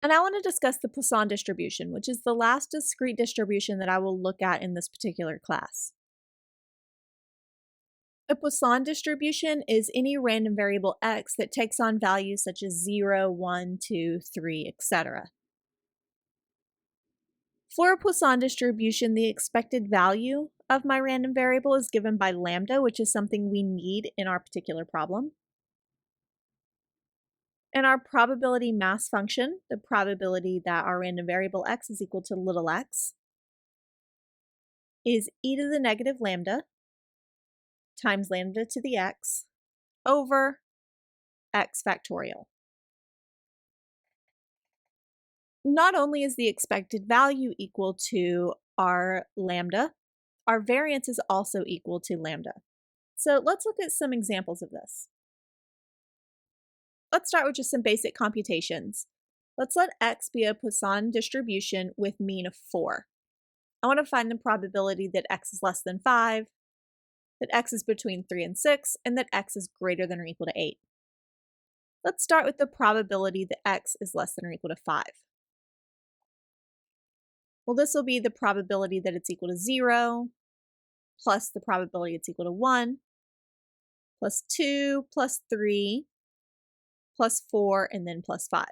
And I want to discuss the Poisson distribution, which is the last discrete distribution that I will look at in this particular class. A Poisson distribution is any random variable x that takes on values such as 0, 1, 2, 3, etc. For a Poisson distribution, the expected value of my random variable is given by lambda, which is something we need in our particular problem. And our probability mass function, the probability that our random variable x is equal to little x, is e to the negative lambda times lambda to the x over x factorial. Not only is the expected value equal to our lambda, our variance is also equal to lambda. So let's look at some examples of this. Let's start with just some basic computations. Let's let x be a Poisson distribution with mean of 4. I want to find the probability that x is less than 5, that x is between 3 and 6, and that x is greater than or equal to 8. Let's start with the probability that x is less than or equal to 5. Well, this will be the probability that it's equal to 0, plus the probability it's equal to 1, plus 2, plus 3, plus 4, and then plus 5.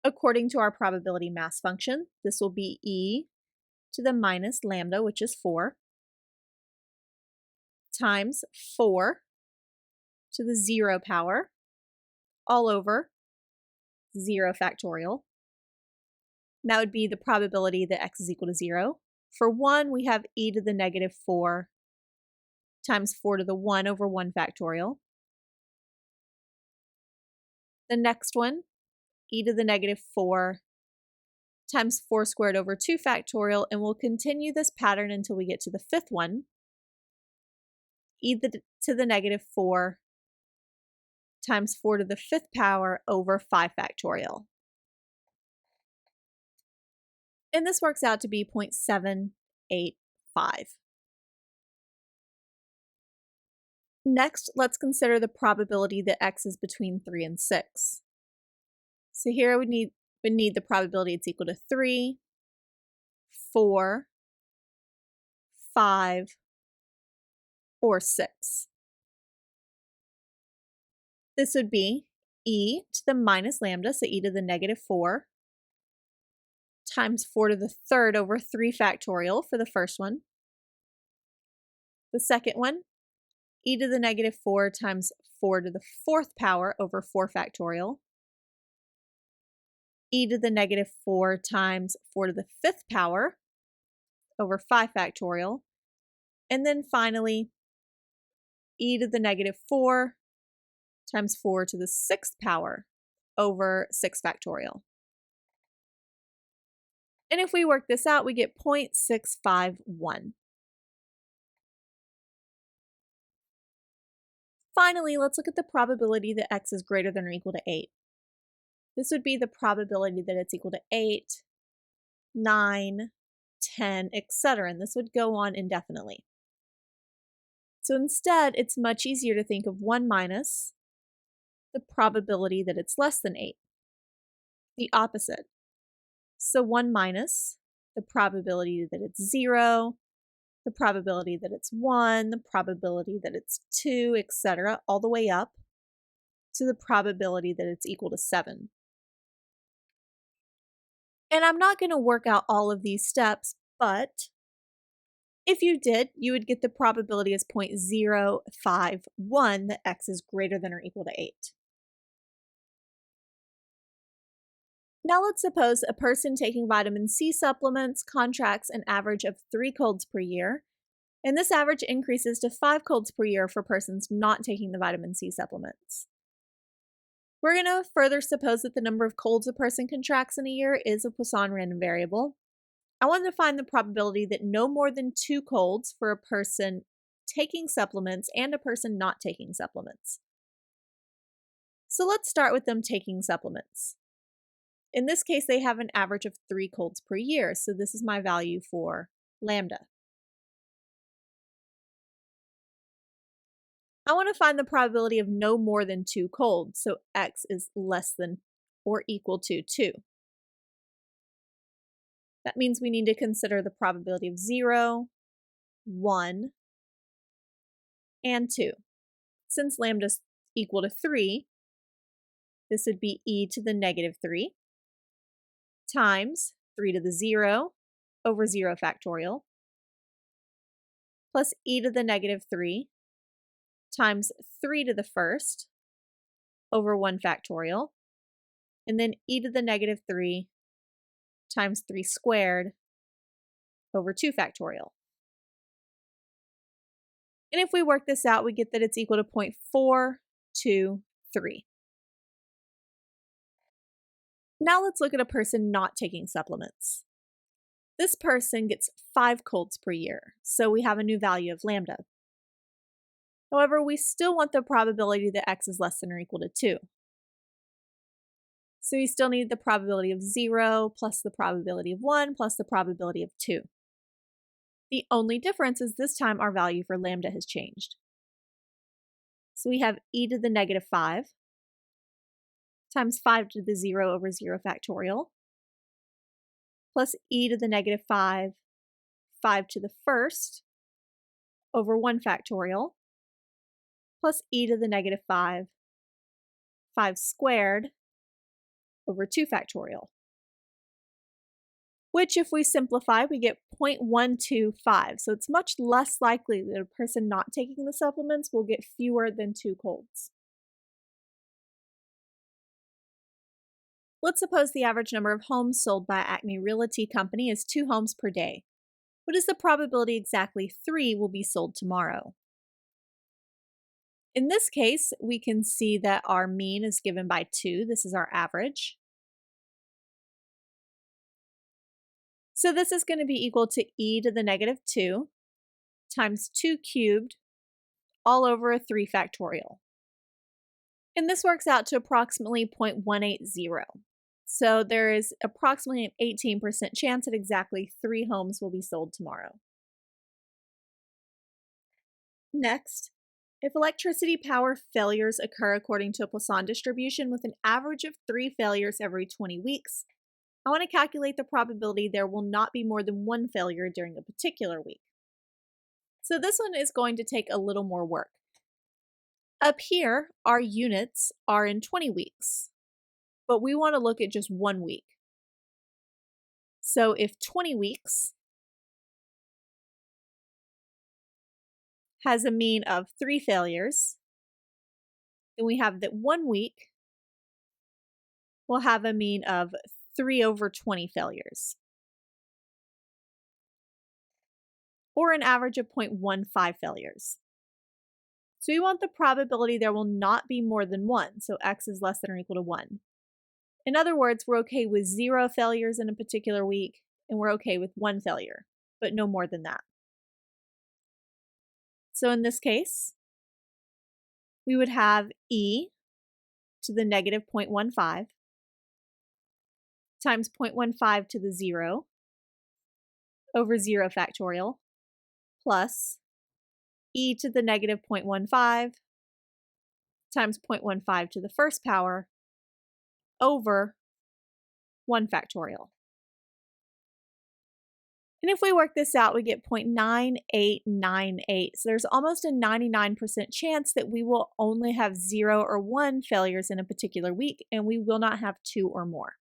According to our probability mass function, this will be e to the minus lambda, which is 4, times 4 to the 0 power, all over 0 factorial. That would be the probability that x is equal to 0. For 1, we have e to the negative 4 times 4 to the 1 over 1 factorial. The next one, e to the negative 4 times 4 squared over 2 factorial, and we'll continue this pattern until we get to the fifth one, e to the negative 4 times 4 to the 5th power over 5 factorial. And this works out to be 0.785. Next, let's consider the probability that x is between 3 and 6. So here we need the probability it's equal to 3, 4, 5, or 6. This would be e to the minus lambda, so e to the negative 4, times 4 to the 3rd over 3 factorial for the first one. The second one, e to the negative 4 times 4 to the 4th power over 4 factorial. E to the negative 4 times 4 to the 5th power over 5 factorial. And then finally, e to the negative 4 times 4 to the 6th power over 6 factorial. And if we work this out, we get 0.651. Finally, let's look at the probability that x is greater than or equal to 8. This would be the probability that it's equal to 8, 9, 10, etc. And this would go on indefinitely. So instead, it's much easier to think of 1 minus the probability that it's less than 8. The opposite. So 1 minus the probability that it's 0, the probability that it's 1, the probability that it's 2, etc., all the way up to the probability that it's equal to 7. And I'm not going to work out all of these steps, but if you did, you would get the probability as 0.051 that x is greater than or equal to 8. Now let's suppose a person taking vitamin C supplements contracts an average of 3 colds per year, and this average increases to 5 colds per year for persons not taking the vitamin C supplements. We're going to further suppose that the number of colds a person contracts in a year is a Poisson random variable. I want to find the probability that no more than 2 colds for a person taking supplements and a person not taking supplements. So let's start with them taking supplements. In this case, they have an average of 3 colds per year, so this is my value for lambda. I want to find the probability of no more than 2 colds, so x is less than or equal to 2. That means we need to consider the probability of 0, 1, and 2. Since lambda is equal to 3, this would be e to the negative 3 times 3 to the 0 over 0 factorial plus e to the negative 3 times 3 to the first over 1 factorial, and then e to the negative 3 times 3 squared over 2 factorial. And if we work this out, we get that it's equal to 0.423. Now let's look at a person not taking supplements. This person gets 5 colds per year, so we have a new value of lambda. However, we still want the probability that x is less than or equal to 2. So we still need the probability of 0 plus the probability of 1 plus the probability of 2. The only difference is this time our value for lambda has changed. So we have e to the negative 5 times 5 to the 0 over 0 factorial plus e to the negative 5, 5 to the first over 1 factorial plus e to the negative 5, 5 squared over 2 factorial, which if we simplify, we get 0.125. So it's much less likely that a person not taking the supplements will get fewer than 2 colds. Let's suppose the average number of homes sold by Acme Realty Company is 2 homes per day. What is the probability exactly 3 will be sold tomorrow? In this case, we can see that our mean is given by 2. This is our average. So this is going to be equal to e to the negative 2 times 2 cubed all over a 3 factorial. And this works out to approximately 0.180. So there is approximately an 18% chance that exactly 3 homes will be sold tomorrow. Next, if electricity power failures occur according to a Poisson distribution with an average of 3 failures every 20 weeks, I want to calculate the probability there will not be more than 1 failure during a particular week. So this one is going to take a little more work. Up here, our units are in 20 weeks, but we want to look at just 1 week. So if 20 weeks has a mean of 3 failures, then we have that 1 week will have a mean of 3 over 20 failures, or an average of 0.15 failures. So we want the probability there will not be more than 1, so x is less than or equal to 1. In other words, we're okay with 0 failures in a particular week, and we're okay with 1 failure, but no more than that. So in this case, we would have e to the negative 0.15 times 0.15 to the 0 over 0 factorial plus e to the negative 0.15 times 0.15 to the first power over 1 factorial. And if we work this out, we get 0.9898. So there's almost a 99% chance that we will only have 0 or 1 failures in a particular week, and we will not have 2 or more.